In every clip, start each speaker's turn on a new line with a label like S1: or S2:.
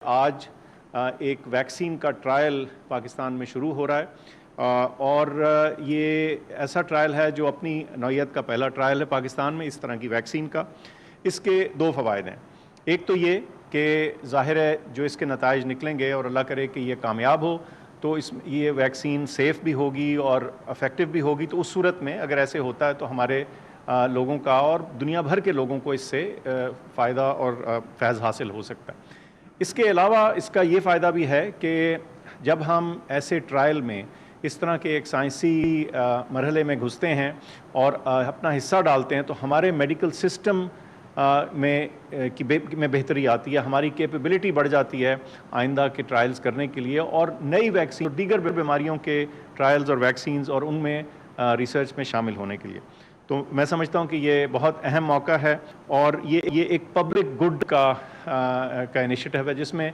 S1: آج ایک ویکسین کا ٹرائل پاکستان میں شروع ہو رہا ہے اور یہ ایسا ٹرائل ہے جو اپنی نوعیت کا پہلا ٹرائل ہے پاکستان میں اس طرح کی ویکسین کا۔ اس کے دو فوائد ہیں۔ ایک تو یہ کہ ظاہر ہے جو اس کے نتائج نکلیں گے اور اللہ کرے کہ یہ کامیاب ہو تو یہ ویکسین سیف بھی ہوگی اور افیکٹو بھی ہوگی، تو اس صورت میں اگر ایسے ہوتا ہے تو ہمارے لوگوں کا اور دنیا بھر کے لوگوں کو اس سے فائدہ اور فیض حاصل ہو سکتا ہے۔ اس کے علاوہ اس کا یہ فائدہ بھی ہے کہ جب ہم ایسے ٹرائل میں اس طرح کے ایک سائنسی مرحلے میں گھستے ہیں اور اپنا حصہ ڈالتے ہیں تو ہمارے میڈیکل سسٹم میں بہتری آتی ہے، ہماری کیپیبلٹی بڑھ جاتی ہے آئندہ کے ٹرائلز کرنے کے لیے، اور نئی ویکسین اور دیگر بیماریوں کے ٹرائلز اور ویکسینز اور ان میں ریسرچ میں شامل ہونے کے لیے۔ تو میں سمجھتا ہوں کہ یہ بہت اہم موقع ہے اور یہ ایک پبلک گڈ کا انیشیٹو ہے جس میں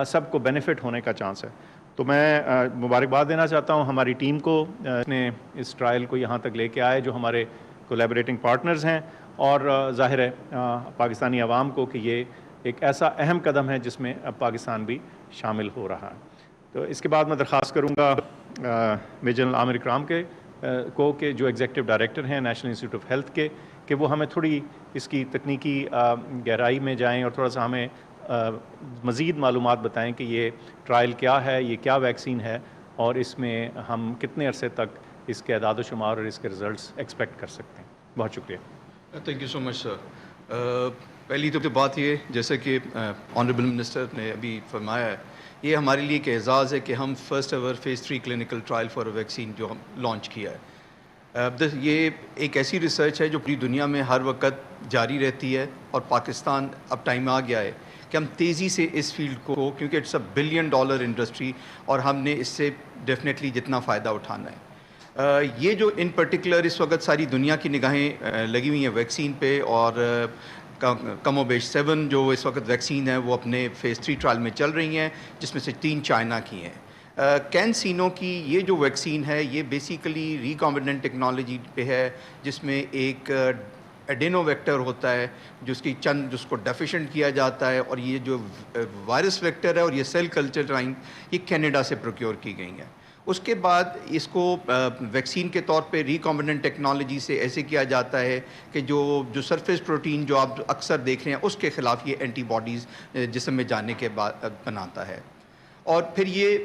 S1: سب کو بینیفٹ ہونے کا چانس ہے۔ تو میں مبارکباد دینا چاہتا ہوں ہماری ٹیم کو، نے اس ٹرائل کو یہاں تک لے کے آئے جو ہمارے کولیبریٹنگ پارٹنرز ہیں، اور ظاہر ہے پاکستانی عوام کو کہ یہ ایک ایسا اہم قدم ہے جس میں اب پاکستان بھی شامل ہو رہا ہے۔ تو اس کے بعد میں درخواست کروں گا میجر جنرل عامر اکرام کو کہ جو ایگزیکٹو ڈائریکٹر ہیں نیشنل انسٹیٹیوٹ آف ہیلتھ کے، کہ وہ ہمیں تھوڑی اس کی تکنیکی گہرائی میں جائیں اور تھوڑا سا ہمیں مزید معلومات بتائیں کہ یہ ٹرائل کیا ہے، یہ کیا ویکسین ہے، اور اس میں ہم کتنے عرصے تک اس کے اعداد و شمار اور اس کے رزلٹس ایکسپیکٹ کر سکتے ہیں۔ بہت شکریہ۔
S2: تھینک یو سو مچ سر۔ پہلی تو بات یہ جیسے کہ آنریبل منسٹر نے ابھی فرمایا ہے، یہ ہمارے لیے ایک اعزاز ہے کہ ہم first ever phase 3 clinical trial for a vaccine جو ہم لانچ کیا ہے۔ یہ ایک ایسی ریسرچ ہے جو پوری دنیا میں ہر وقت جاری رہتی ہے، اور پاکستان اب ٹائم آ گیا ہے کہ ہم تیزی سے اس فیلڈ کو، کیونکہ اٹس اے $1 بلین انڈسٹری، اور ہم نے اس سے ڈیفینیٹلی جتنا فائدہ اٹھانا ہے۔ یہ جو ان پرٹیکولر اس وقت ساری دنیا کی نگاہیں لگی ہوئی ہیں ویکسین پہ، اور کم و بیش 7 جو اس وقت ویکسین ہیں وہ اپنے فیز 3 ٹرائل میں چل رہی ہیں، جس میں سے 3 چائنا کی ہیں۔ کینسینو کی یہ جو ویکسین ہے یہ بیسیکلی ریکامبیننٹ ٹیکنالوجی پہ ہے، جس میں ایک ایڈینو ویکٹر ہوتا ہے جس کو ڈیفیشنٹ کیا جاتا ہے، اور یہ جو وائرس ویکٹر ہے اور یہ سیل کلچر لائن یہ کینیڈا سے پروکیور کی گئی ہیں۔ اس کے بعد اس کو ویکسین کے طور پہ ریکامبیننٹ ٹیکنالوجی سے ایسے کیا جاتا ہے کہ جو سرفیس پروٹین جو آپ اکثر دیکھ رہے ہیں اس کے خلاف یہ اینٹی باڈیز جسم میں جانے کے بعد بناتا ہے۔ اور پھر یہ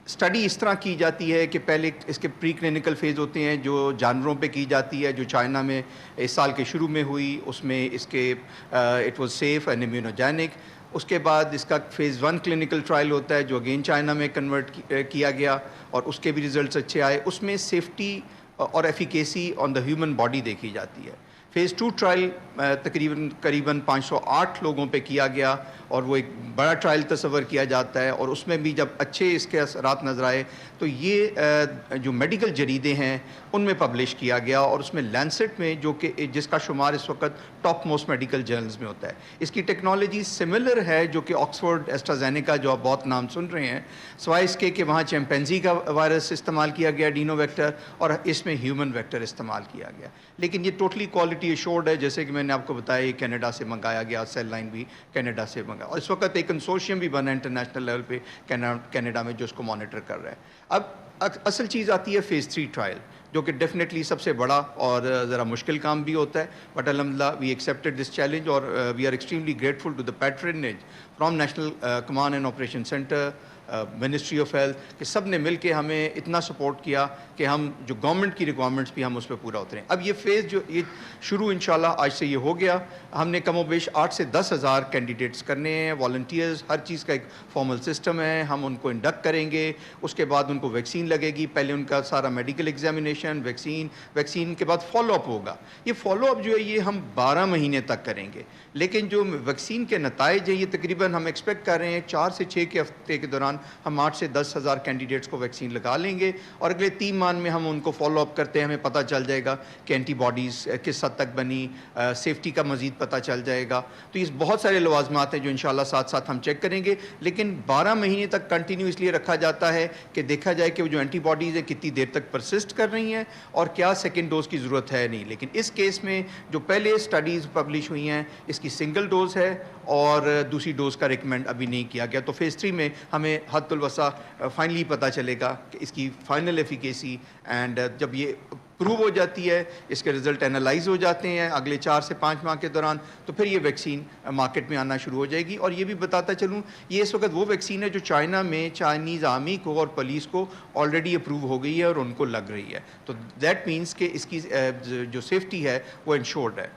S2: اسٹڈی اس طرح کی جاتی ہے کہ پہلے اس کے پری کلینکل فیز ہوتے ہیں جو جانوروں پہ کی جاتی ہے، جو چائنا میں اس سال کے شروع میں ہوئی، اس میں اس کے اٹ واز سیف اینڈ امیونوجینک۔ اس کے بعد اس کا فیز 1 کلینکل ٹرائل ہوتا ہے جو اگین چائنا میں کنورٹ کیا گیا، اور اس کے بھی ریزلٹس اچھے آئے۔ اس میں سیفٹی اور efficacy on the human body دیکھی جاتی ہے۔ فیز 2 ٹرائل قریباً 508 لوگوں پہ کیا گیا، اور وہ ایک بڑا ٹرائل تصور کیا جاتا ہے، اور اس میں بھی جب اچھے اس کے اثرات نظر آئے تو یہ جو میڈیکل جریدے ہیں ان میں پبلش کیا گیا، اور اس میں لینسٹ میں جو کہ جس کا شمار اس وقت ٹاپ موسٹ میڈیکل جرنلز میں ہوتا ہے۔ اس کی ٹیکنالوجی سملر ہے جو کہ آکسفورڈ ایسٹرازینیکا جو آپ بہت نام سن رہے ہیں، سوائے اس کے کہ وہاں چیمپینزی کا وائرس استعمال کیا گیا ڈینو ویکٹر، اور اس میں ہیومن ویکٹر استعمال کیا گیا، لیکن یہ ٹوٹلی کوالٹی ایشورڈ ہے۔ جیسے کہ میں نے آپ کو بتایا یہ کینیڈا سے منگایا گیا، سیل لائن بھی کینیڈا سے منگایا، اور اس وقت ایک کنسورشیم بھی بنا انٹرنیشنل لیول پہ کینیڈا میں جو اس کو مانیٹر کر رہا ہے۔ اب اصل چیز آتی ہے فیز 3 ٹرائل، جو کہ ڈیفینیٹلی سب سے بڑا اور ذرا مشکل کام بھی ہوتا ہے، بٹ الحمدللہ وی ایکسیپٹڈ دس چیلنج، اور we are extremely grateful to the patronage from National Command and Operation Centre, Ministry of Health, کہ سب نے مل کے ہمیں اتنا سپورٹ کیا کہ ہم جو گورنمنٹ کی ریکوائرمنٹس بھی ہم اس پہ پورا اتریں۔ اب یہ فیز جو یہ شروع انشاءاللہ آج سے یہ ہو گیا، ہم نے کم و بیش 8 سے 10 ہزار کینڈیڈیٹس کرنے ہیں، والنٹیئرز، ہر چیز کا ایک فارمل سسٹم ہے، ہم ان کو انڈکٹ کریں گے، اس کے بعد ان کو ویکسین لگے گی، پہلے ان کا سارا میڈیکل ایگزامینیشن، ویکسین کے بعد فالو اپ ہوگا۔ یہ فالو اپ جو ہے یہ ہم 12 مہینے تک کریں گے، لیکن جو ویکسین کے نتائج ہیں یہ تقریباً ہم ایکسپیکٹ کر رہے ہیں 4 سے 6 کے ہفتے کے دوران ہم 8 سے 10 ہزار کینڈیڈیٹس کو ویکسین لگا لیں گے اور اگلے 3 ماہ میں ہم ان کو فالو اپ کرتے ہیں, ہمیں پتہ چل جائے گا کہ اینٹی باڈیز کس حد تک بنی, سیفٹی کا مزید پتہ چل جائے گا. تو یہ بہت سارے لوازمات ہیں جو انشاءاللہ ساتھ ساتھ ہم چیک کریں گے, لیکن 12 مہینے تک کنٹینیو اس لیے رکھا جاتا ہے کہ دیکھا جائے کہ وہ جو اینٹی باڈیز ہیں کتنی دیر تک پرسسٹ کر رہی ہیں اور کیا سیکنڈ ڈوز کی ضرورت ہے نہیں. لیکن اس کیس میں جو پہلے اسٹڈیز پبلش ہوئی ہیں اس کی سنگل ڈوز ہے اور دوسری ڈوز کا ریکمینڈ ابھی نہیں کیا گیا. تو فیز 3 میں ہمیں حد الوسع فائنلی پتہ چلے گا کہ اس کی فائنل ایفیکیسی, اینڈ جب یہ پروو ہو جاتی ہے, اس کے رزلٹ اینالائز ہو جاتے ہیں اگلے 4 سے 5 ماہ کے دوران, تو پھر یہ ویکسین مارکیٹ میں آنا شروع ہو جائے گی. اور یہ بھی بتاتا چلوں, یہ اس وقت وہ ویکسین ہے جو چائنا میں چائنیز آرمی کو اور پولیس کو آلریڈی اپروو ہو گئی ہے اور ان کو لگ رہی ہے. تو دیٹ مینس کہ اس کی جو سیفٹی ہے وہ انشورڈ ہے.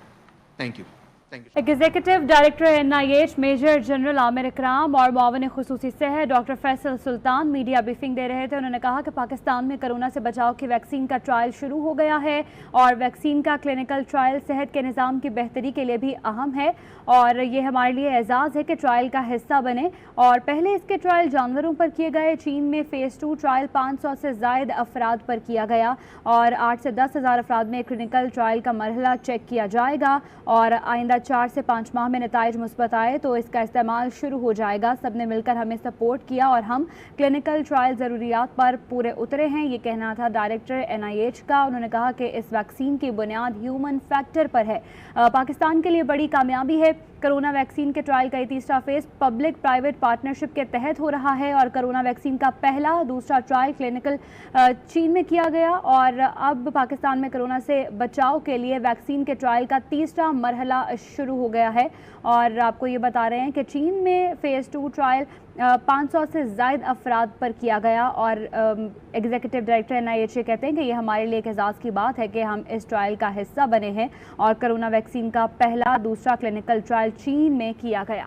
S2: Thank you.
S3: Executive director NIH major general Aamir Ikram اور معاون خصوصی صحت doctor Faisal Sultan media briefing دے رہے تھے. انہوں نے کہا کہ پاکستان میں کرونا سے بچاؤ کی ویکسین کا ٹرائل شروع ہو گیا ہے اور ویکسین کا کلینکل ٹرائل صحت کے نظام کی بہتری کے لیے بھی اہم ہے اور یہ ہمارے لیے اعزاز ہے کہ ٹرائل کا حصہ بنے. اور پہلے اس کے ٹرائل جانوروں پر کیے گئے. چین میں فیز 2 ٹرائل 500 سے زائد افراد پر کیا گیا اور 8 سے 10 ہزار افراد میں کلینکل ٹرائل کا مرحلہ چیک کیا جائے گا اور آئندہ 4 سے 5 ماہ میں نتائج مثبت آئے تو اس کا استعمال شروع ہو جائے گا. سب نے مل کر ہمیں سپورٹ کیا اور ہم کلینکل ٹرائل ضروریات پر پورے اترے ہیں. یہ کہنا تھا ڈائریکٹر NIH کا. انہوں نے کہا کہ اس ویکسین کی بنیاد ہیومن فیکٹر پر ہے. پاکستان کے لیے بڑی کامیابی ہے. کرونا ویکسین کے ٹرائل کا یہ تیسرا فیز پبلک پرائیویٹ پارٹنرشپ کے تحت ہو رہا ہے اور کرونا ویکسین کا پہلا دوسرا ٹرائل کلینکل چین میں کیا گیا اور اب پاکستان میں کرونا سے بچاؤ کے لیے ویکسین کے ٹرائل کا تیسرا مرحلہ شروع ہو گیا ہے. اور آپ کو یہ بتا رہے ہیں کہ چین میں فیز 2 ٹرائل 500 سے زائد افراد پر کیا گیا اور ایگزیکٹو ڈائریکٹر NIH یہ کہتے ہیں کہ یہ ہمارے لیے ایک اعزاز کی بات ہے کہ ہم اس ٹرائل کا حصہ بنے ہیں اور کرونا ویکسین کا پہلا دوسرا کلینکل ٹرائل چین میں کیا گیا.